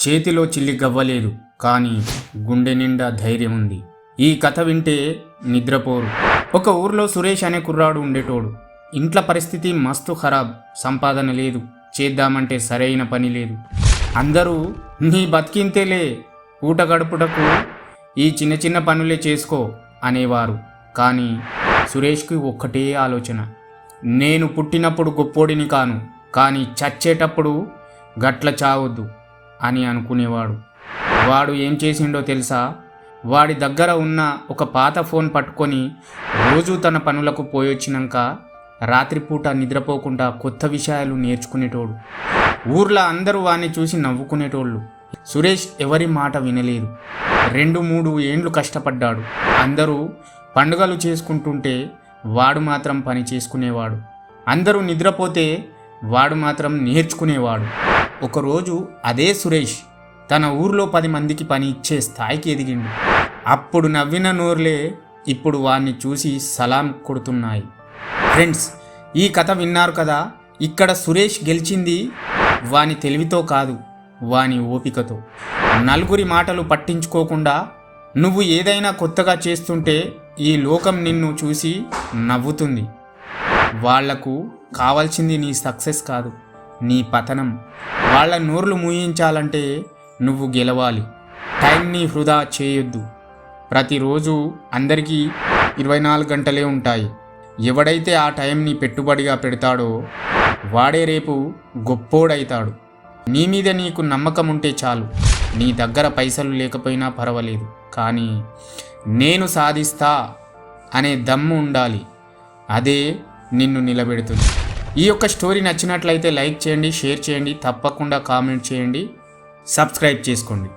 చేతిలో చిల్లి గవ్వలేదు, కానీ గుండె నిండా ధైర్యం ఉంది. ఈ కథ వింటే నిద్రపోరు. ఒక ఊర్లో సురేష్ అనే కుర్రాడు ఉండేటోడు. ఇంట్లో పరిస్థితి మస్తు ఖరాబ్. సంపాదన లేదు, చేద్దామంటే సరైన పని లేదు. అందరూ నీ బతికింతేలే, పూట గడుపుటకు ఈ చిన్న చిన్న పనులే చేసుకో అనేవారు. కానీ సురేష్కి ఒక్కటే ఆలోచన, నేను పుట్టినప్పుడు గొప్పోడిని కాను, కానీ చచ్చేటప్పుడు గట్ల చావద్దు అని అనుకునేవాడు. వాడు ఏం చేసిండో తెలుసా? వాడి దగ్గర ఉన్న ఒక పాత ఫోన్ పట్టుకొని రోజు తన పనులకు పోయొచ్చినాక రాత్రిపూట నిద్రపోకుండా కొత్త విషయాలు నేర్చుకునేటోడు. ఊర్లో అందరూ వాడిని చూసి నవ్వుకునేటోళ్ళు. సురేష్ ఎవరి మాట వినలేదు. 2-3 ఏండ్లు కష్టపడ్డాడు. అందరూ పండుగలు చేసుకుంటుంటే వాడు మాత్రం పని చేసుకునేవాడు. అందరూ నిద్రపోతే వాడు మాత్రం నేర్చుకునేవాడు. ఒకరోజు అదే సురేష్ తన ఊర్లో 10 మందికి పని ఇచ్చే స్థాయికి ఎదిగిండు. అప్పుడు నవ్విన నోర్లే ఇప్పుడు వాడిని చూసి సలాం కొడుతున్నాయి. ఫ్రెండ్స్, ఈ కథ విన్నారు కదా. ఇక్కడ సురేష్ గెలిచింది వాని తెలివితో కాదు, వాని ఓపికతో. నలుగురి మాటలు పట్టించుకోకుండా నువ్వు ఏదైనా కొత్తగా చేస్తుంటే ఈ లోకం నిన్ను చూసి నవ్వుతుంది. వాళ్లకు కావాల్సింది నీ సక్సెస్ కాదు, నీ పతనం. వాళ్ళ నోర్లు మూయించాలంటే నువ్వు గెలవాలి. టైంని వృధా చేయొద్దు. ప్రతిరోజు అందరికీ 24 గంటలే ఉంటాయి. ఎవడైతే ఆ టైంని పెట్టుబడిగా పెడతాడో వాడే రేపు గొప్పోడైతాడు. నీ మీద నీకు నమ్మకం ఉంటే చాలు. నీ దగ్గర పైసలు లేకపోయినా పర్వాలేదు, కానీ నేను సాధిస్తా అనే దమ్ము ఉండాలి. అదే నిన్ను నిలబెడుతుంది. ఈ యొక్క స్టోరీ నచ్చినట్లయితే లైక్ చేయండి, షేర్ చేయండి, తప్పకుండా కామెంట్ చేయండి, సబ్స్క్రైబ్ చేసుకోండి.